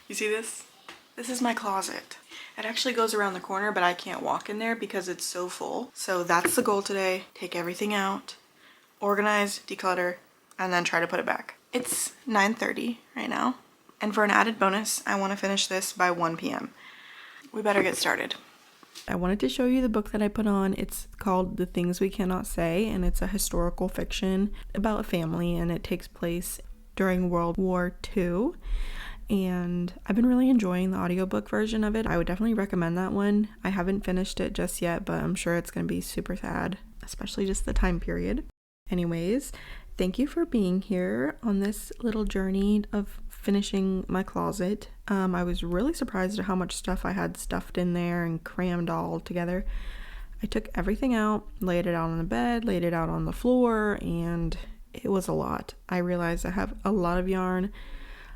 You see this? This is my closet. It actually goes around the corner, but I can't walk in there because it's so full. So that's the goal today. Take everything out, organize, declutter, and then try to put it back. It's 9:30 right now. And for an added bonus, I want to finish this by 1 p.m. We better get started. I wanted to show you the book that I put on. It's called The Things We Cannot Say, and it's a historical fiction about a family, and it takes place during World War II. And I've been really enjoying the audiobook version of it. I would definitely recommend that one. I haven't finished it just yet, but I'm sure it's going to be super sad, especially just the time period. Anyways, thank you for being here on this little journey of finishing my closet. I was really surprised at how much stuff I had stuffed in there and crammed all together. I took everything out, laid it out on the bed, laid it out on the floor, and it was a lot. I realized I have a lot of yarn.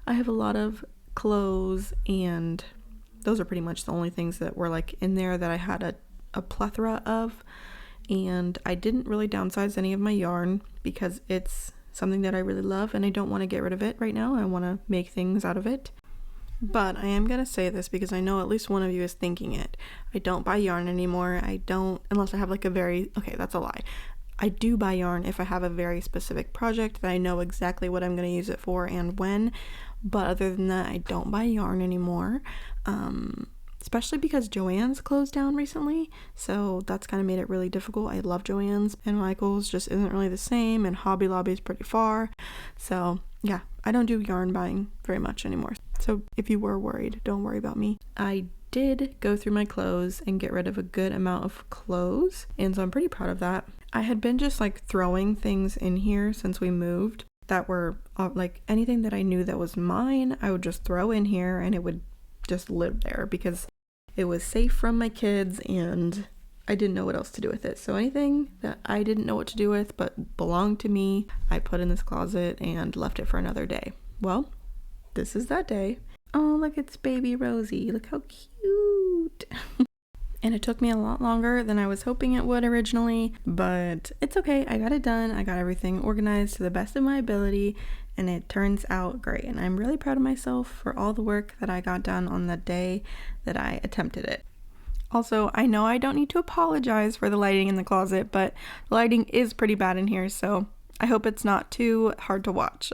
I have a lot of clothes, and those are pretty much the only things that were like in there that I had a plethora of. And I didn't really downsize any of my yarn because it's something that I really love and I don't want to get rid of it right now. I want to make things out of it. But I am going to say this because I know at least one of you is thinking it. I don't buy yarn anymore. I don't, unless I have like okay, that's a lie. I do buy yarn if I have a very specific project that I know exactly what I'm going to use it for and when. But other than that, I don't buy yarn anymore. Especially because Joann's closed down recently, so that's kind of made it really difficult. I love Joann's, and Michael's just isn't really the same, and Hobby Lobby is pretty far. So yeah, I don't do yarn buying very much anymore. So if you were worried, don't worry about me. I did go through my clothes and get rid of a good amount of clothes, and so I'm pretty proud of that. I had been just like throwing things in here since we moved that were like anything that I knew that was mine, I would just throw in here and it would just live there because it was safe from my kids and I didn't know what else to do with it. So anything that I didn't know what to do with but belonged to me, I put in this closet and left it for another day. Well, this is that day. Oh, look, it's baby Rosie. Look how cute. And it took me a lot longer than I was hoping it would originally, but it's okay. I got it done. I got everything organized to the best of my ability, and it turns out great. And I'm really proud of myself for all the work that I got done on the day that I attempted it. Also, I know I don't need to apologize for the lighting in the closet, but the lighting is pretty bad in here, so I hope it's not too hard to watch.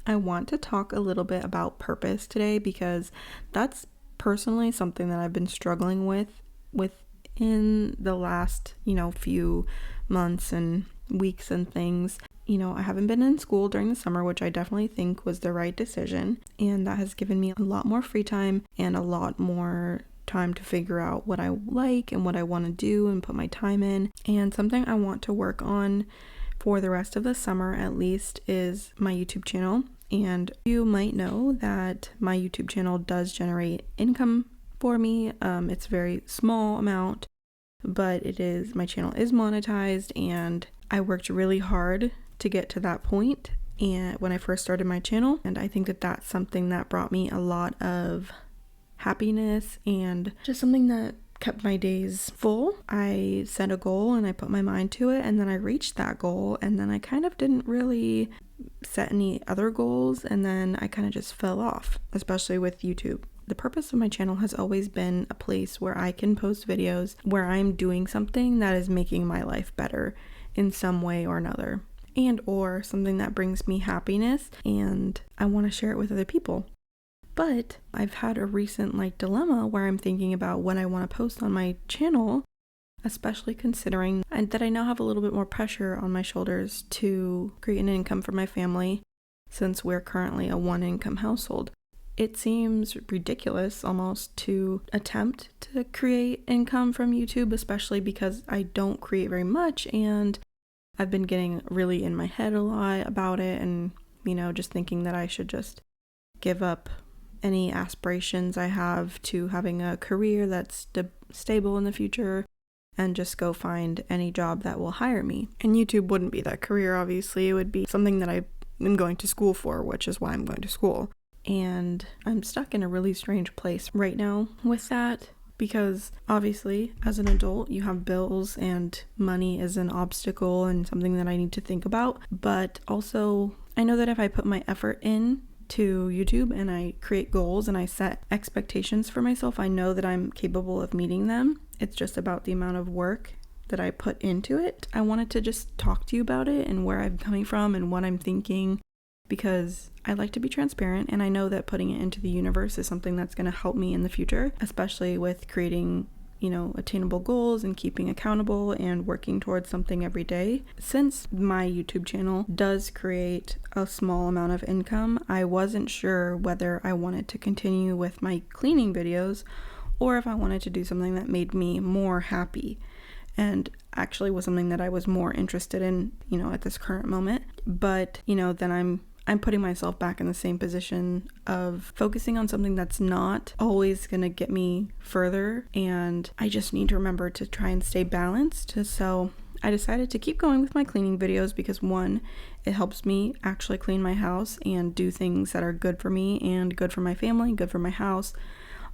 I want to talk a little bit about purpose today because that's personally something that I've been struggling with within the last, few months and weeks and things. I haven't been in school during the summer, which I definitely think was the right decision. And that has given me a lot more free time and a lot more time to figure out what I like and what I want to do and put my time in. And something I want to work on for the rest of the summer at least is my YouTube channel. And you might know that my YouTube channel does generate income for me. It's a very small amount, but my channel is monetized, and I worked really hard to get to that point and when I first started my channel, and I think that that's something that brought me a lot of happiness and just something that kept my days full. I set a goal and I put my mind to it, and then I reached that goal, and then I kind of didn't really set any other goals, and then I kind of just fell off, especially with YouTube. The purpose of my channel has always been a place where I can post videos where I'm doing something that is making my life better in some way or another, and or something that brings me happiness and I want to share it with other people. But I've had a recent dilemma where I'm thinking about what I want to post on my channel, especially considering that I now have a little bit more pressure on my shoulders to create an income for my family since we're currently a one-income household. It seems ridiculous almost to attempt to create income from YouTube, especially because I don't create very much and I've been getting really in my head a lot about it and, just thinking that I should just give up any aspirations I have to having a career that's stable in the future and just go find any job that will hire me. And YouTube wouldn't be that career, obviously. It would be something that I am going to school for, which is why I'm going to school. And I'm stuck in a really strange place right now with that because obviously as an adult you have bills and money is an obstacle and something that I need to think about. But also I know that if I put my effort in to YouTube and I create goals and I set expectations for myself, I know that I'm capable of meeting them. It's just about the amount of work that I put into it. I wanted to just talk to you about it and where I'm coming from and what I'm thinking, because I like to be transparent, and I know that putting it into the universe is something that's going to help me in the future, especially with creating, attainable goals and keeping accountable and working towards something every day. Since my YouTube channel does create a small amount of income, I wasn't sure whether I wanted to continue with my cleaning videos or if I wanted to do something that made me more happy, and actually was something that I was more interested in, at this current moment. But, then I'm putting myself back in the same position of focusing on something that's not always going to get me further, and I just need to remember to try and stay balanced. So I decided to keep going with my cleaning videos because, one, it helps me actually clean my house and do things that are good for me and good for my family, good for my house,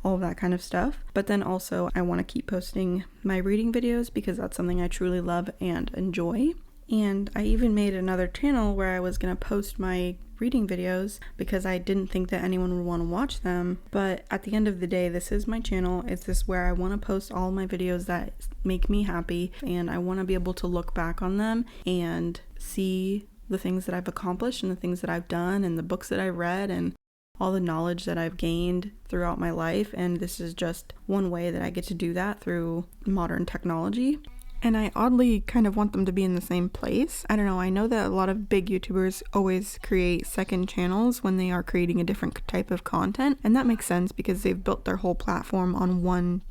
all of that kind of stuff. But then also I want to keep posting my reading videos because that's something I truly love and enjoy. And I even made another channel where I was going to post my reading videos because I didn't think that anyone would want to watch them. But at the end of the day, this is my channel. It's this where I want to post all my videos that make me happy, and I want to be able to look back on them and see the things that I've accomplished and the things that I've done and the books that I read and all the knowledge that I've gained throughout my life. And this is just one way that I get to do that through modern technology. And I oddly kind of want them to be in the same place. I don't know, I know that a lot of big YouTubers always create second channels when they are creating a different type of content, and that makes sense because they've built their whole platform on one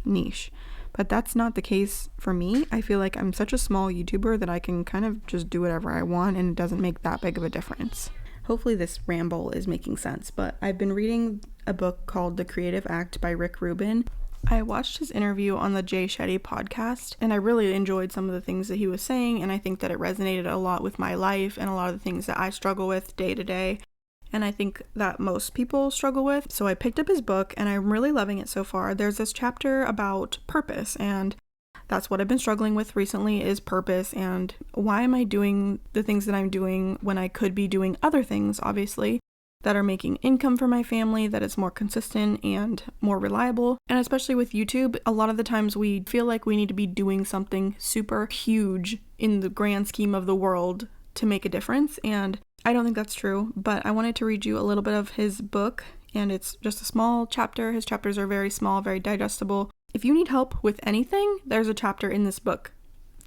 niche. But that's not the case for me. I feel like I'm such a small YouTuber that I can kind of just do whatever I want, and it doesn't make that big of a difference. Hopefully this ramble is making sense, but I've been reading a book called The Creative Act by Rick Rubin. I watched his interview on the Jay Shetty podcast, and I really enjoyed some of the things that he was saying, and I think that it resonated a lot with my life and a lot of the things that I struggle with day to day, and I think that most people struggle with. So I picked up his book, and I'm really loving it so far. There's this chapter about purpose, and that's what I've been struggling with recently, is purpose, and why am I doing the things that I'm doing when I could be doing other things, obviously, that are making income for my family, that is more consistent and more reliable. And especially with YouTube, a lot of the times we feel like we need to be doing something super huge in the grand scheme of the world to make a difference, and I don't think that's true. But I wanted to read you a little bit of his book, and it's just a small chapter. His chapters are very small, very digestible. If you need help with anything, there's a chapter in this book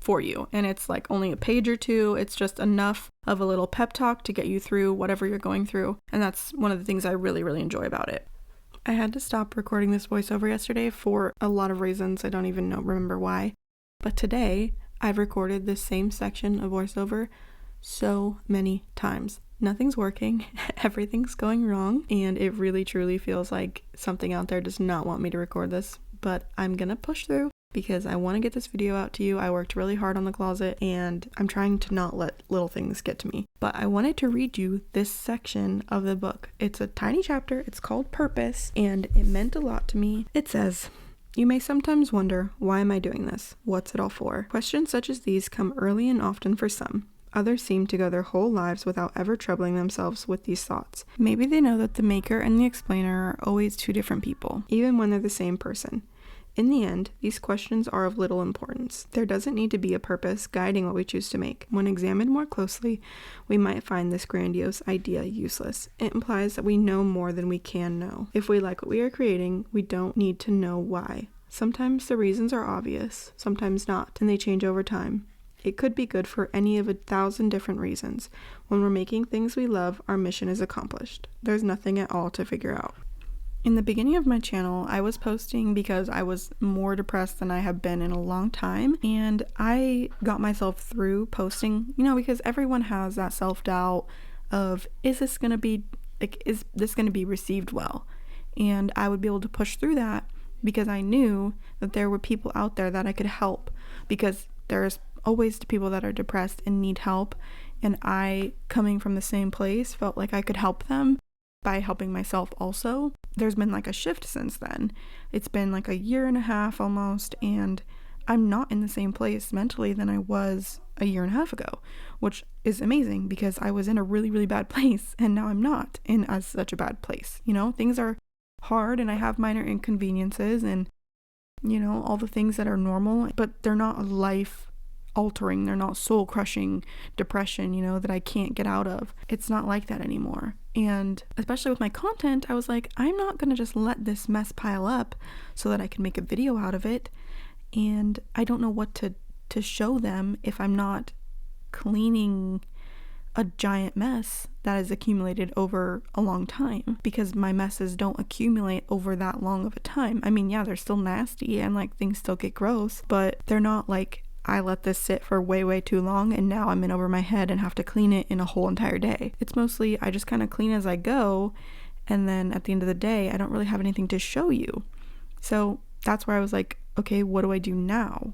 for you, and it's like only a page or two. It's just enough of a little pep talk to get you through whatever you're going through, and that's one of the things I really, really enjoy about it. I had to stop recording this voiceover yesterday for a lot of reasons. I don't even remember why, but today I've recorded this same section of voiceover so many times. Nothing's working, everything's going wrong, and it really truly feels like something out there does not want me to record this, but I'm gonna push through because I want to get this video out to you. I worked really hard on the closet, and I'm trying to not let little things get to me. But I wanted to read you this section of the book. It's a tiny chapter. It's called Purpose, and it meant a lot to me. It says, "You may sometimes wonder, why am I doing this? What's it all for? Questions such as these come early and often for some. Others seem to go their whole lives without ever troubling themselves with these thoughts. Maybe they know that the maker and the explainer are always two different people, even when they're the same person. In the end, these questions are of little importance. There doesn't need to be a purpose guiding what we choose to make. When examined more closely, we might find this grandiose idea useless. It implies that we know more than we can know. If we like what we are creating, we don't need to know why. Sometimes the reasons are obvious, sometimes not, and they change over time. It could be good for any of 1,000 different reasons. When we're making things we love, our mission is accomplished. There's nothing at all to figure out." In the beginning of my channel, I was posting because I was more depressed than I have been in a long time, and I got myself through posting, because everyone has that self-doubt of, is this going to be received well? And I would be able to push through that because I knew that there were people out there that I could help, because there's always people that are depressed and need help, and I, coming from the same place, felt like I could help them by helping myself also. There's been like a shift since then. It's been like a year and a half almost, and I'm not in the same place mentally than I was a year and a half ago, which is amazing because I was in a really, really bad place and now I'm not in as such a bad place. You know, things are hard and I have minor inconveniences and, you know, all the things that are normal, but they're not life altering. They're not soul crushing depression, you know, that I can't get out of. It's not like that anymore. And especially with my content, I was like, I'm not going to just let this mess pile up so that I can make a video out of it. And I don't know what to show them if I'm not cleaning a giant mess that has accumulated over a long time, because my messes don't accumulate over that long of a time. I mean, yeah, they're still nasty and like things still get gross, but they're not like I let this sit for way, way too long and now I'm in over my head and have to clean it in a whole entire day. It's mostly I just kind of clean as I go, and then at the end of the day, I don't really have anything to show you. So that's where I was like, okay, what do I do now?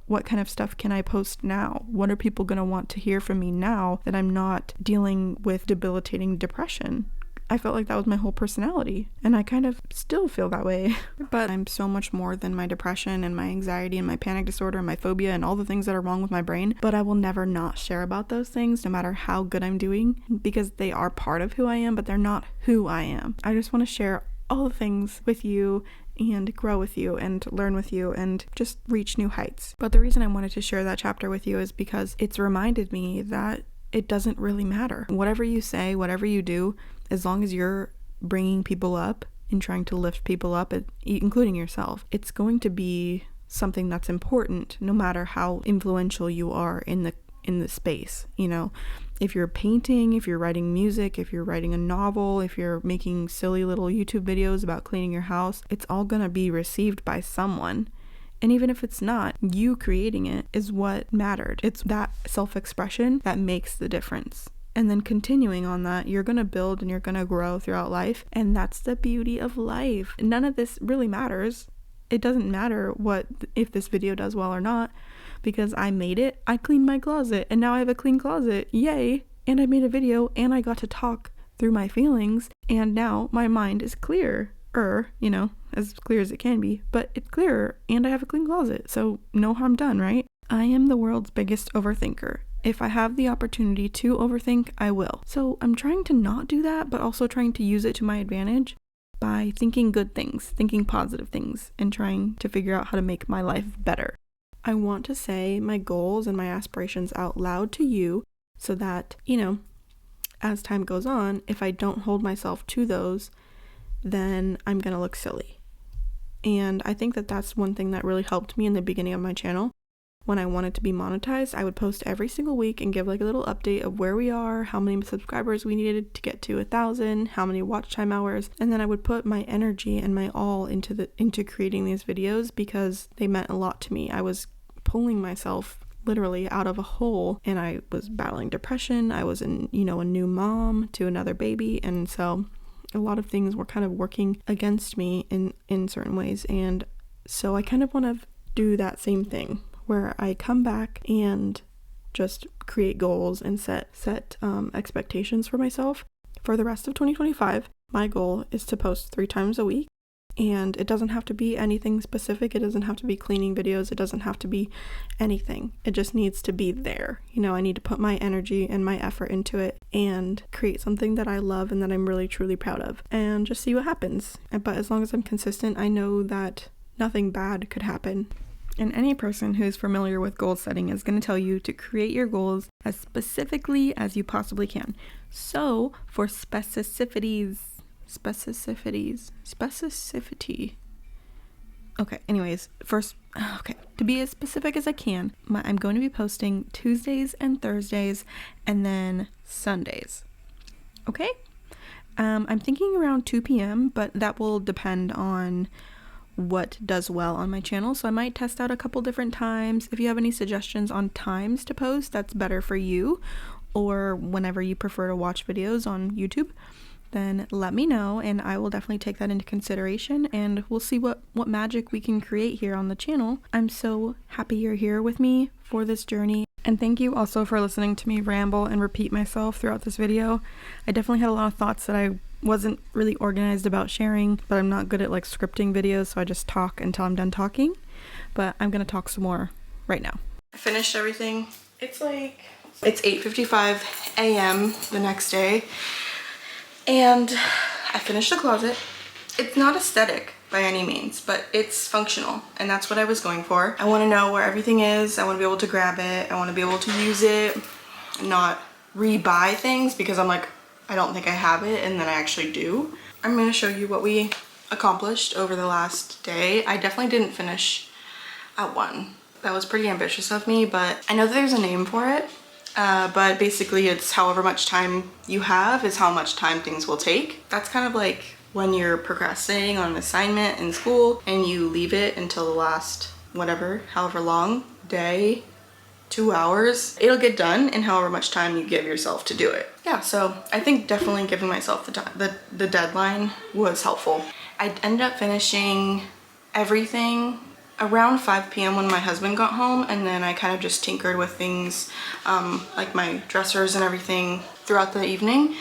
What kind of stuff can I post now? What are people going to want to hear from me now that I'm not dealing with debilitating depression? I felt like that was my whole personality, and I kind of still feel that way. But I'm so much more than my depression and my anxiety and my panic disorder and my phobia and all the things that are wrong with my brain. But I will never not share about those things, no matter how good I'm doing, because they are part of who I am, but they're not who I am. I just want to share all the things with you and grow with you and learn with you and just reach new heights. But the reason I wanted to share that chapter with you is because it's reminded me that it doesn't really matter. Whatever you say, whatever you do, as long as you're bringing people up and trying to lift people up, including yourself, it's going to be something that's important no matter how influential you are in the space. You know, if you're painting, if you're writing music, if you're writing a novel, if you're making silly little YouTube videos about cleaning your house, it's all gonna be received by someone. And even if it's not, you creating it is what mattered. It's that self-expression that makes the difference. And then continuing on that, you're going to build and you're going to grow throughout life. And that's the beauty of life. None of this really matters. It doesn't matter if this video does well or not, because I made it, I cleaned my closet, and now I have a clean closet. Yay! And I made a video and I got to talk through my feelings, and now my mind is clearer, you know, as clear as it can be, but it's clearer, and I have a clean closet, so no harm done, right? I am the world's biggest overthinker. If I have the opportunity to overthink, I will. So I'm trying to not do that, but also trying to use it to my advantage by thinking good things, thinking positive things, and trying to figure out how to make my life better. I want to say my goals and my aspirations out loud to you so that, you know, as time goes on, if I don't hold myself to those, then I'm gonna look silly. And I think that that's one thing that really helped me in the beginning of my channel. When I wanted to be monetized, I would post every single week and give like a little update of where we are, how many subscribers we needed to get to 1,000, how many watch time hours, and then I would put my energy and my all into creating these videos because they meant a lot to me. I was pulling myself literally out of a hole, and I was battling depression. I was a new mom to another baby, and so a lot of things were kind of working against me in certain ways. And so I kind of want to do that same thing, where I come back and just create goals and set expectations for myself. For the rest of 2025, my goal is to post 3 times a week, and it doesn't have to be anything specific. It doesn't have to be cleaning videos. It doesn't have to be anything. It just needs to be there. You know, I need to put my energy and my effort into it and create something that I love and that I'm really truly proud of, and just see what happens. But as long as I'm consistent, I know that nothing bad could happen. And any person who's familiar with goal setting is going to tell you to create your goals as specifically as you possibly can. So for specificity. Okay, anyways, to be as specific as I can, I'm going to be posting Tuesdays and Thursdays and then Sundays. Okay? I'm thinking around 2 p.m., but that will depend on what does well on my channel, so I might test out a couple different times. If you have any suggestions on times to post that's better for you, or whenever you prefer to watch videos on YouTube, then let me know, and I will definitely take that into consideration, and we'll see what magic we can create here on the channel. I'm so happy you're here with me for this journey, and thank you also for listening to me ramble and repeat myself throughout this video. I definitely had a lot of thoughts that I wasn't really organized about sharing, but I'm not good at like scripting videos, so I just talk until I'm done talking. But I'm gonna talk some more right now. I finished everything It's 8:55 a.m. the next day, and I finished the closet. It's not aesthetic by any means, but it's functional, and that's what I was going for. I want to know where everything is. I want to be able to grab it. I want to be able to use it and not re-buy things because I'm like, I don't think I have it, and then I actually do. I'm going to show you what we accomplished over the last day. I definitely didn't finish at 1. That was pretty ambitious of me, but I know that there's a name for it. But basically it's however much time you have is how much time things will take. That's kind of like when you're procrastinating on an assignment in school and you leave it until the last whatever, however long, day, 2 hours. It'll get done in however much time you give yourself to do it. Yeah, so I think definitely giving myself the deadline was helpful. I ended up finishing everything around 5 p.m. when my husband got home, and then I kind of just tinkered with things like my dressers and everything throughout the evening.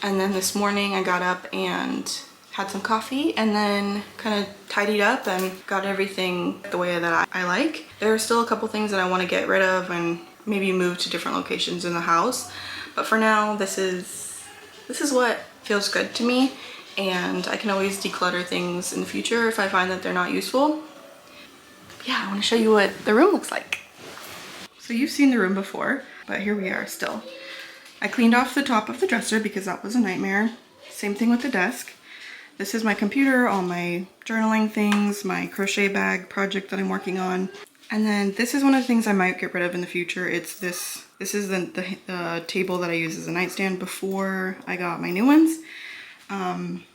And then this morning I got up and had some coffee and then kind of tidied up and got everything the way that I like. There are still a couple things that I want to get rid of and maybe move to different locations in the house, but for now this is what feels good to me, and I can always declutter things in the future if I find that they're not useful. Yeah, I want to show you what the room looks like. So you've seen the room before, but here we are still. I cleaned off the top of the dresser because that was a nightmare. Same thing with the desk. This is my computer, all my journaling things, my crochet bag project that I'm working on. And then this is one of the things I might get rid of in the future. It's this is the table that I use as a nightstand before I got my new ones. And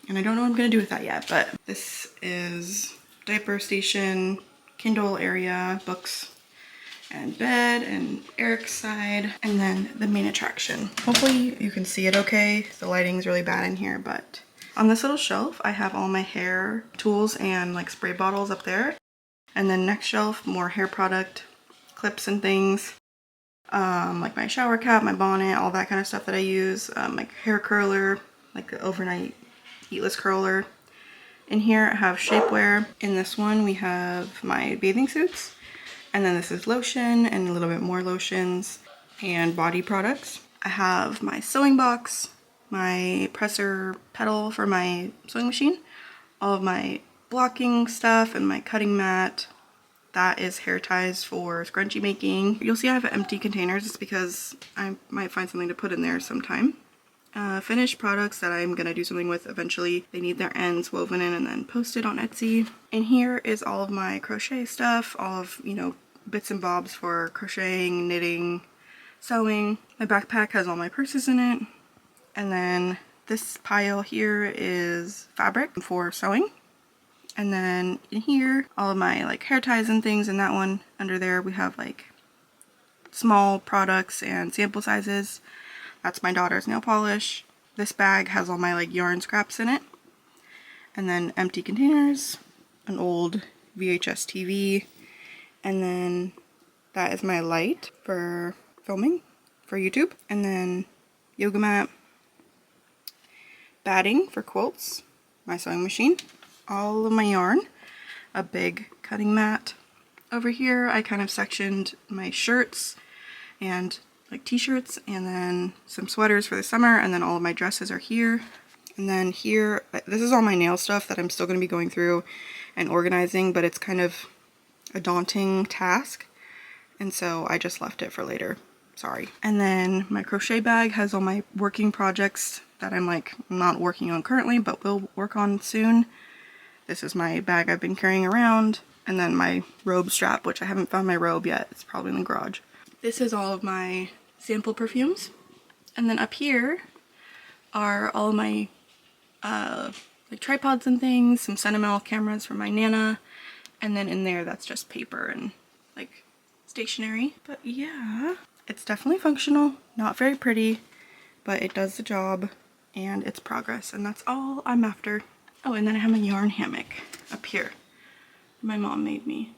I don't know what I'm gonna do with that yet, but this is diaper station, Kindle area, books, and bed, and Eric's side, and then the main attraction. Hopefully you can see it okay. The lighting's really bad in here, but on this little shelf, I have all my hair tools and like spray bottles up there. And then next shelf, more hair product, clips and things, like my shower cap, my bonnet, all that kind of stuff that I use, like hair curler, like the overnight heatless curler. In here I have shapewear. In this one we have my bathing suits. And then this is lotion and a little bit more lotions and body products. I have my sewing box, my presser pedal for my sewing machine, all of my blocking stuff, and my cutting mat. That is hair ties for scrunchie making. You'll see I have empty containers. It's because I might find something to put in there sometime. Finished products that I'm gonna do something with eventually. They need their ends woven in and then posted on Etsy. And here is all of my crochet stuff, all of, you know, bits and bobs for crocheting, knitting, sewing. My backpack has all my purses in it. And then this pile here is fabric for sewing. And then in here, all of my like hair ties and things. And that one under there, we have like small products and sample sizes. That's my daughter's nail polish. This bag has all my like yarn scraps in it. And then empty containers, an old VHS TV, and then that is my light for filming for YouTube. And then yoga mat, batting for quilts, my sewing machine, all of my yarn, a big cutting mat. Over here I kind of sectioned my shirts and like t-shirts, and then some sweaters for the summer, and then all of my dresses are here. And then here, this is all my nail stuff that I'm still going to be going through and organizing, but it's kind of a daunting task, and so I just left it for later. Sorry. And then my crochet bag has all my working projects that I'm like not working on currently, but will work on soon. This is my bag I've been carrying around, and then my robe strap, which I haven't found my robe yet. It's probably in the garage. This is all of my sample perfumes, and then up here are all of my like tripods and things, some sentimental cameras from my Nana, and then in there that's just paper and like stationery. But yeah, it's definitely functional, not very pretty, but it does the job and it's progress, and that's all I'm after. Oh, and then I have my yarn hammock up here my mom made me.